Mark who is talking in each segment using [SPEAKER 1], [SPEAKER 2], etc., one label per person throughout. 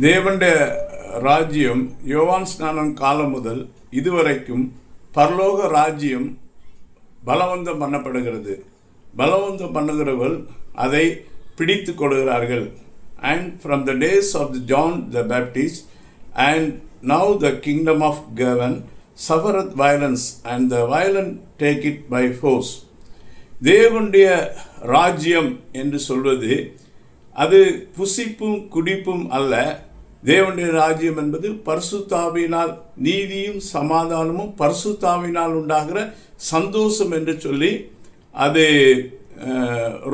[SPEAKER 1] தேவனுடைய ராஜ்யம் யோவான் ஸ்நானம் காலம் முதல் இதுவரைக்கும் பரலோக ராஜ்யம் பலவந்தம் பண்ணப்படுகிறது. பலவந்தம் பண்ணுகிறவர்கள் அதை பிடித்து கொள்கிறார்கள். And from the days of the John the Baptist and now the kingdom of heaven suffereth violence and the violent take it by force. தேவனுடைய ராஜ்யம் என்று சொல்வது அது புசிப்பும் குடிப்பும் அல்ல. தேவனுடைய ராஜ்யம் என்பது பரிசுத்தாவினால் நீதியும் சமாதானமும் பரிசுத்தாவினால் உண்டாகிற சந்தோஷம் என்று சொல்லி அது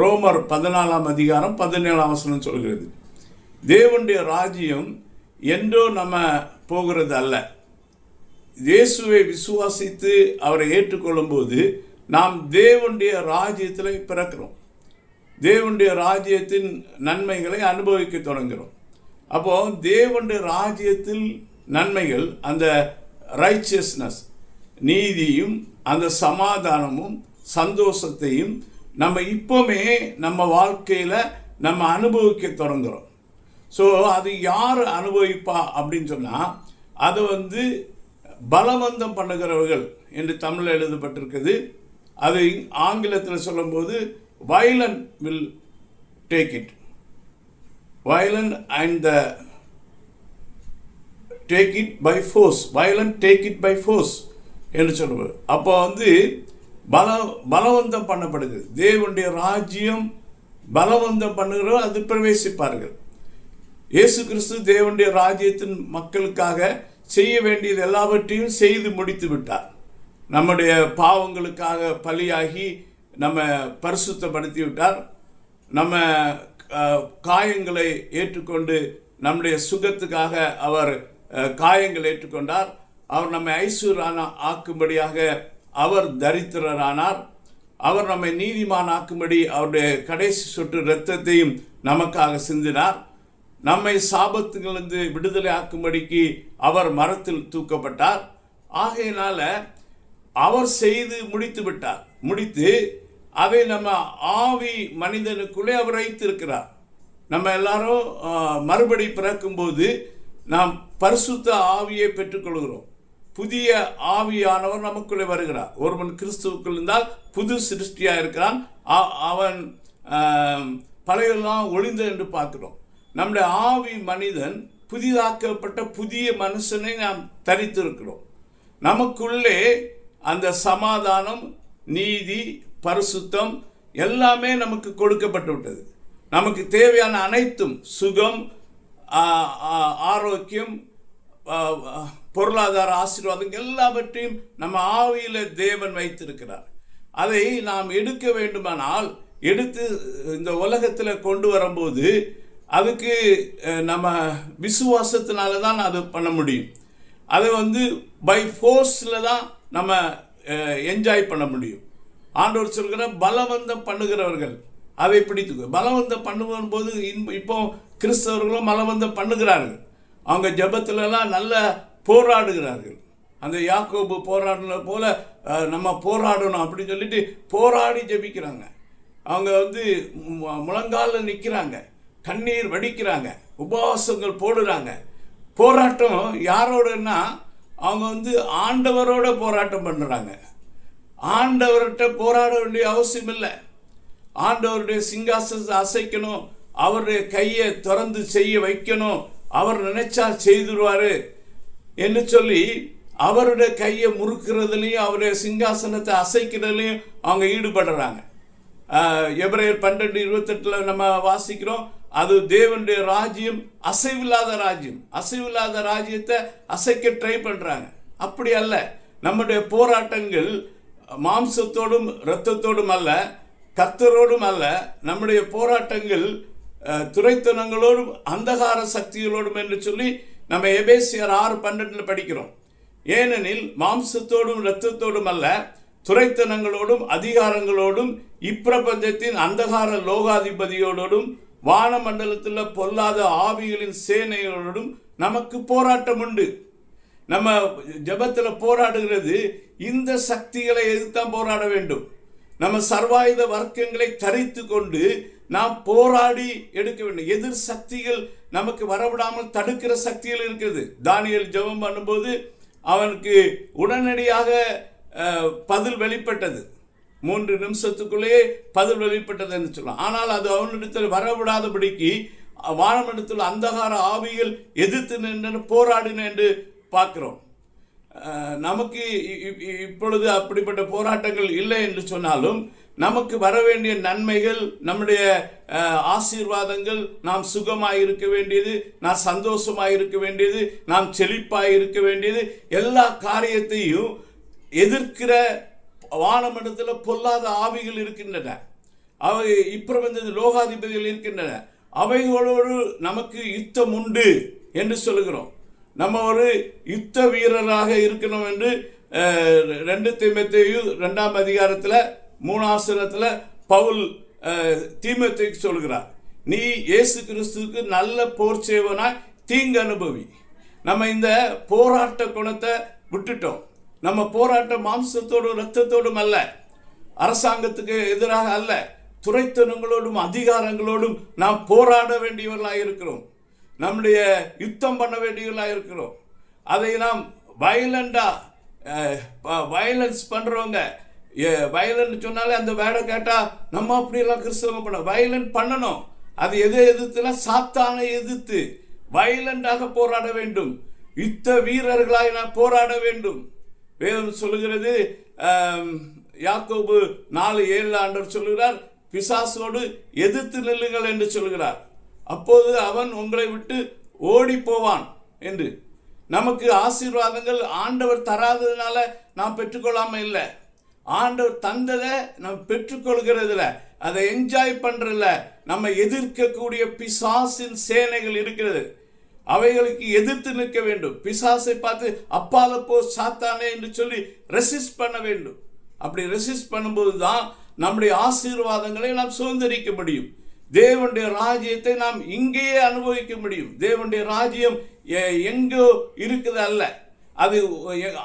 [SPEAKER 1] ரோமர் 14 அதிகாரம் 17 வசனம் சொல்கிறது. தேவனுடைய ராஜ்யம் என்றோ நம்ம போகிறது அல்ல. இயேசுவை விசுவாசித்து அவரை ஏற்றுக்கொள்ளும் போது நாம் தேவனுடைய ராஜ்யத்தில் பிறக்கிறோம். தேவனுடைய ராஜ்யத்தின் நன்மைகளை அனுபவிக்க தொடங்குகிறோம். அப்போ தேவனுடைய ராஜ்யத்தில் நன்மைகள், அந்த ரைச்சியஸ்னஸ், நீதியும் அந்த சமாதானமும் சந்தோஷத்தையும் நம்ம இப்போமே நம்ம வாழ்க்கையில் நம்ம அனுபவிக்க தொடங்குகிறோம். ஸோ அது யார் அனுபவிப்பா அப்படின்னு சொன்னால் அதை பலவந்தம் பண்ணுகிறவர்கள் என்று தமிழில் எழுதப்பட்டிருக்குது. அது ஆங்கிலத்தில் சொல்லும்போது violent will take it. Violent and the take it by force. Violent take it by force என்று சொல்லுவார். அப்போ பலவந்தம் பண்ணப்படுகிறது. தேவனுடைய ராஜ்யம் பலவந்தம் பண்ணுகிறவர் அது பிரவேசிப்பார்கள். இயேசு கிறிஸ்து தேவனுடைய ராஜ்யத்தின் மக்களுக்காக செய்ய வேண்டியது எல்லாவற்றையும் செய்து முடித்து விட்டார். நம்முடைய பாவங்களுக்காக பலியாகி நம்ம பரிசுத்தப்படுத்தி விட்டார். நம்ம காயங்களை ஏற்றுக்கொண்டு நம்முடைய சுகத்துக்காக அவர் காயங்கள் ஏற்றுக்கொண்டார். அவர் நம்மை ஐஸ்வர்யான ஆக்கும்படியாக அவர் தரித்திரரானார். அவர் நம்மை நீதிமான் ஆக்கும்படி அவருடைய கடைசி சொட்டு இரத்தத்தையும் நமக்காக சிந்தினார். நம்மை சாபத்துகளிலிருந்து விடுதலை ஆக்கும்படிக்கு அவர் மரத்தில் தூக்கப்பட்டார். ஆகையினால அவர் செய்து முடித்து விட்டார். முடித்து அதை நம்ம ஆவி மனிதனுக்குள்ளே அவர் வைத்திருக்கிறார். நம்ம எல்லாரும் மறுபடி பிறக்கும்போது நாம் பரிசுத்த ஆவியை பெற்றுக்கொள்கிறோம். புதிய ஆவியானவர் நமக்குள்ளே வருகிறார். ஒருவன் கிறிஸ்துவுக்குள் இருந்தால் புது சிருஷ்டியாக இருக்கிறான். அவன் பழையெல்லாம் ஒளிந்த என்று பார்க்கிறோம். நம்முடைய ஆவி மனிதன் புதிதாக்கப்பட்ட புதிய மனுஷனை நாம் தரித்திருக்கிறோம். நமக்குள்ளே அந்த சமாதானம், நீதி, பரிசுத்தம் எல்லாமே நமக்கு கொடுக்கப்பட்டு விட்டது. நமக்கு தேவையான அனைத்தும் சுகம், ஆரோக்கியம், பொருளாதார ஆசீர்வாதம் எல்லாவற்றையும் நம்ம ஆவியில் தேவன் வைத்திருக்கிறார். அதை நாம் எடுக்க வேண்டுமானால் எடுத்து இந்த உலகத்தில் கொண்டு வரும்போது அதுக்கு நம்ம விசுவாசத்தினால தான் அது பண்ண முடியும். அதை பை ஃபோர்ஸில் தான் நம்ம என்ஜாய் பண்ண முடியும். ஆண்டவர் சொல்கிற பலவந்தம் பண்ணுகிறவர்கள் அதை பிடித்து பலவந்தம் பண்ணுவோம் போது இப்போ கிறிஸ்தவர்களும் பலவந்தம் பண்ணுகிறார்கள். அவங்க ஜெபத்திலலாம் நல்ல போராடுகிறார்கள். அந்த யாக்கோபு போராடின போல நம்ம போராடணும் அப்படின்னு சொல்லிட்டு போராடி ஜெபிக்கிறாங்க. அவங்க முழங்காலில் நிற்கிறாங்க, கண்ணீர் வடிக்கிறாங்க, உபவாசங்கள் போடுறாங்க. போராட்டம் யாரோடன்னா அவங்க ஆண்டவரோட போராட்டம் பண்ணுறாங்க. ஆண்டவர்கிட்ட போராட வேண்டிய அவசியம் இல்லை. ஆண்டவருடைய சிங்காசனத்தை அசைக்கணும், அவருடைய கையை திறந்து செய்ய வைக்கணும், அவர் நினைச்சா செய்துருவார் என்று சொல்லி அவருடைய கையை முறுக்கிறதுலையும் அவருடைய சிங்காசனத்தை அசைக்கிறதுலையும் அவங்க ஈடுபடுறாங்க. எபிரேயர் 12:28 நம்ம வாசிக்கிறோம். அது தேவனுடைய ராஜ்யம் அசைவில்லாத ராஜ்யம். அசைவில்லாத ராஜ்யத்தை அசைக்க ட்ரை பண்ணுறாங்க. அப்படி அல்ல. நம்முடைய போராட்டங்கள் மாம்சத்தோடும் இரத்தத்தோடும் அல்ல, கர்த்தரோடும் அல்ல. நம்முடைய போராட்டங்கள் துரைத்தனங்களோடும் அந்தகார சக்திகளோடும் என்று சொல்லி நம்ம எபேசியர் 6:12 படிக்கிறோம். ஏனெனில் மாம்சத்தோடும் இரத்தத்தோடும் அல்ல, துரைத்தனங்களோடும் அதிகாரங்களோடும் இப்பிரபஞ்சத்தின் அந்தகார லோகாதிபதியோடும் வானமண்டலத்தில் பொல்லாத ஆவிகளின் சேனைகளோடும் நமக்கு போராட்டம் உண்டு. நம்ம ஜெபத்தில் போராடுகிறது இந்த சக்திகளை எதிர்த்தான் போராட வேண்டும். நம்ம சர்வாயுத வர்க்கங்களை தரித்து கொண்டு நாம் போராடி எடுக்க வேண்டும். எதிர் சக்திகள் நமக்கு வரவிடாமல் தடுக்கிற சக்திகள் இருக்குது. தானியேல் ஜெபம் பண்ணும்போது அவனுக்கு உடனடியாக பதில் வெளிப்பட்டது. 3 நிமிஷத்துக்குள்ளேயே பதில் வெளிப்பட்டது என்று சொல்லலாம். ஆனால் அது அவனிடத்தில் வரவிடாதபடிக்கு வானமண்டலத்தில் அந்தகார ஆவிகள் எதிர்த்து நின்று போராடின என்று பார்க்கிறோம். நமக்கு இப்பொழுது அப்படிப்பட்ட போராட்டங்கள் இல்லை என்று சொன்னாலும் நமக்கு வர வேண்டிய நன்மைகள், நம்முடைய ஆசீர்வாதங்கள், நாம் சுகமாய் இருக்க வேண்டியது, நாம் சந்தோஷமாய் இருக்க வேண்டியது, நாம் செழிப்பாய் இருக்க வேண்டியது, எல்லா காரியத்தையும் எதிர்க்கிற வானமண்டலத்தில் பொல்லாத ஆவிகள் இருக்கின்றன. அவை இப்பிரபஞ்ச லோகாதிபதிகள் இருக்கின்றன. அவைகளோடு நமக்கு யுத்தம் உண்டு என்று சொல்லுகிறோம். நம்ம ஒரு யுத்த வீரராக இருக்கணும் என்று 2 தீமோத்தேயு 2ஆம் அதிகாரத்தில் 3ஆம் வசனத்தில் பவுல் தீமோத்தேயுக்கு சொல்கிறார், நீ இயேசு கிறிஸ்துவுக்கு நல்ல போர் செய்வனாய் தீங்கு அனுபவி. நம்ம இந்த போராட்ட குணத்தை விட்டுட்டோம். நம்ம போராட்டம் மாம்சத்தோடும் இரத்தத்தோடும் அல்ல, அரசாங்கத்துக்கு எதிராக அல்ல, துரைத்தனங்களோடும் அதிகாரங்களோடும் நாம் போராட வேண்டியவர்களாக இருக்கிறோம். நம்முடைய யுத்தம் பண்ண வேண்டியவர்களாக இருக்கிறோம். அதை நாம் வயலன்ஸ் பண்ணுறவங்க, வயலண்ட் சொன்னாலே அந்த வேடை கேட்டால் நம்ம அப்படியெல்லாம் கிறிஸ்தவங்க பண்ண வயலண்ட் பண்ணணும். அது எதிர்த்துனா சாத்தானை எதிர்த்து வயலண்டாக போராட வேண்டும். யுத்த வீரர்களாக நாம் போராட வேண்டும். வேதம் சொல்லுகிறது, யாக்கோபு 4:7 ஆண்டவர் சொல்லுகிறார், பிசாசோடு எதிர்த்து நில்லுங்கள் என்று சொல்கிறார். அப்போது அவன் உங்களை விட்டு ஓடி போவான் என்று. நமக்கு ஆசீர்வாதங்கள் ஆண்டவர் தராததுனால நாம் பெற்றுக்கொள்ளாம இல்லை. ஆண்டவர் தந்ததை நாம் பெற்றுக்கொள்கிறதுல, அதை என்ஜாய் பண்றதில்ல. நம்ம எதிர்க்கக்கூடிய பிசாசின் சேனைகள் இருக்கிறது, அவைகளுக்கு எதிர்த்து நிற்க வேண்டும். பிசாசை பார்த்து அப்பால போ சாத்தானே என்று சொல்லி ரெசிஸ்ட் பண்ண வேண்டும். அப்படி ரெசிஸ்ட் பண்ணும்போது தான் நம்முடைய ஆசீர்வாதங்களை நாம் சுதந்திரிக்க முடியும். தேவனுடைய ராஜ்யத்தை நாம் இங்கேயே அனுபவிக்க முடியும். தேவனுடைய ராஜ்யம் எங்கோ இருக்குது அல்ல, அது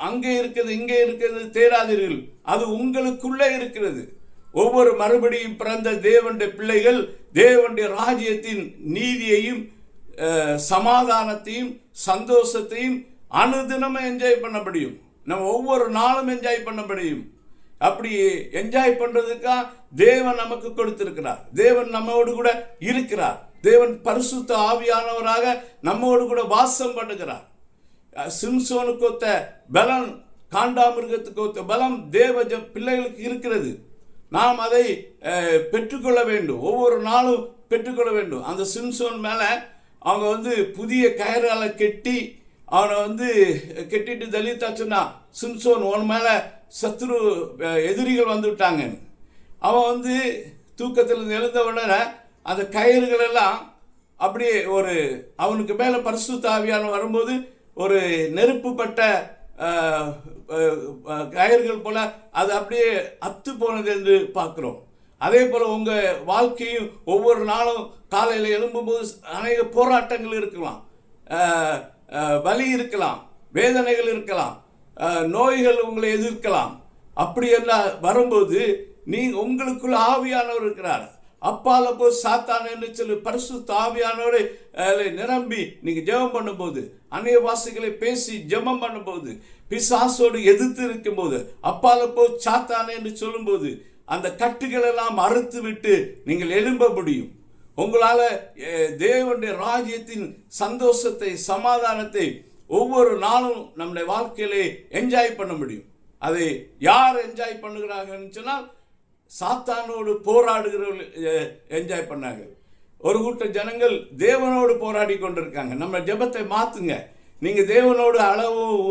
[SPEAKER 1] அங்கே இருக்கிறது இங்கே இருக்கிறது தேடாதீர்கள், அது உங்களுக்குள்ளே இருக்கிறது. ஒவ்வொரு மறுபடியும் பிறந்த தேவனுடைய பிள்ளைகள் தேவனுடைய ராஜ்யத்தின் நீதியையும் சமாதானத்தையும் சந்தோஷத்தையும் அனுதினமும் என்ஜாய் பண்ண முடியும். நம்ம ஒவ்வொரு நாளும் என்ஜாய் பண்ண முடியும். அப்படி என்ஜாய் பண்றதுக்காக தேவன் நமக்கு கொடுத்திருக்கிறார். தேவன் நம்மோடு கூட இருக்கிறார். தேவன் பரிசுத்த ஆவியானவராக நம்மோடு கூட வாசம் பண்ணுகிறார். சிம்சோனுக்கு ஒத்த பலம், காண்டாமிருகத்துக்கு ஒத்த பலம் தேவ பிள்ளைகளுக்கு இருக்கிறது. நாம் அதை பெற்றுக்கொள்ள வேண்டும். ஒவ்வொரு நாளும் பெற்றுக்கொள்ள வேண்டும். அந்த சிம்சோன் மேல அவங்க புதிய கயிறால கெட்டி அவனை கெட்டிட்டு தலித்தா சொன்னா, சிம்சோன் உன் மேல சத்ரு எதிரிகள் வந்து விட்டாங்க. அவன் தூக்கத்தில் எழுந்த உடனே அந்த கயிறுகள் எல்லாம் அப்படியே அவனுக்கு மேல பரிசுத்த ஆவியானவர் வரும்போது ஒரு நெருப்புப்பட்ட கயிறுகள் போல அது அப்படியே அத்து போனது என்று பார்க்கிறோம். அதே போல உங்க வாழ்க்கையும் ஒவ்வொரு நாளும் காலையில் எழும்பும்போது அநேக போராட்டங்கள் இருக்கலாம், வலி இருக்கலாம், வேதனைகள் இருக்கலாம், நோய்கள் உங்களை எதிர்க்கலாம். அப்படியெல்லாம் வரும்போது உங்களுக்குள்ள ஆவியானவர் இருக்கிறார். அப்பால போய் சாத்தான் என்று சொல்லி பரிசுத்த ஆவியானவரை நிரம்பி நீங்க ஜெபம் பண்ணும்போது, அநேக வாசிகளை பேசி ஜெபம் பண்ணும்போது, பிசாசோடு எதிர்த்து இருக்கும் போது, அப்பால போய் சாத்தான் என்று சொல்லும்போது அந்த கட்டுகள் எல்லாம் அறுத்து விட்டு நீங்கள் எழும்ப முடியும். உங்களால தேவனுடைய ராஜ்யத்தின் சந்தோஷத்தை சமாதானத்தை ஒவ்வொரு நாளும் நம்முடைய வாழ்க்கையிலே என்ஜாய் பண்ண முடியும். அதை யார் என்ஜாய் பண்ணுகிறாங்கன்னு சொன்னால் சாத்தானோடு போராடுகிறவர்கள் என்ஜாய் பண்ணாங்க. ஒரு கூட்ட ஜனங்கள் தேவனோடு போராடி கொண்டிருக்காங்க. நம்ம ஜெபத்தை மாத்துங்க. நீங்க தேவனோடு அளவும்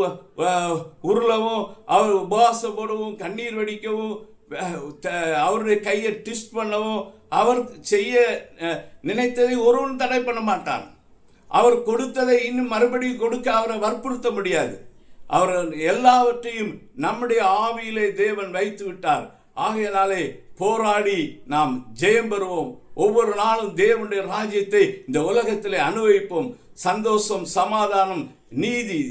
[SPEAKER 1] உருளவும், அவர் உபவாசம் போடவும், கண்ணீர் வடிக்கவும், அவருடைய கையை ட்விஸ்ட் பண்ணவும், அவர் செய்ய நினைத்ததை ஒருவன் தடை பண்ண மாட்டான். அவர் கொடுத்ததை இன்னும் மறுபடியும் கொடுக்க அவரை வற்புறுத்த முடியாது. அவர் எல்லாவற்றையும் நம்முடைய ஆவியிலே தேவன் வைத்து விட்டார். ஆகையினாலே போராடி நாம் ஜெயம் பெறுவோம். ஒவ்வொரு நாளும் தேவனுடைய ராஜ்யத்தை இந்த உலகத்திலே அனுபவிப்போம். சந்தோஷம், சமாதானம், நீதி,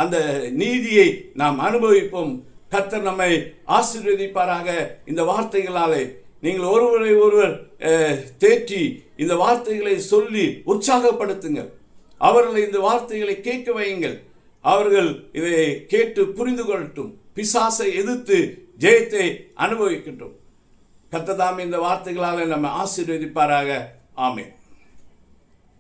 [SPEAKER 1] அந்த நீதியை நாம் அனுபவிப்போம். கர்த்தர் நம்மை ஆசீர்வதிப்பாராக. இந்த வார்த்தைகளாலே நீங்கள் ஒருவரை ஒருவர் தேற்றி இந்த வார்த்தைகளை சொல்லி உற்சாகப்படுத்துங்கள். அவர்களை இந்த வார்த்தைகளை கேட்க வையுங்கள். அவர்கள் இதை கேட்டு புரிந்து கொள்ளட்டும். பிசாசை எதிர்த்து ஜெயத்தை அனுபவிக்கட்டும். கர்த்தர் தாமே இந்த வார்த்தைகளால் நம்ம ஆசீர்வதிப்பாராக. ஆமென்.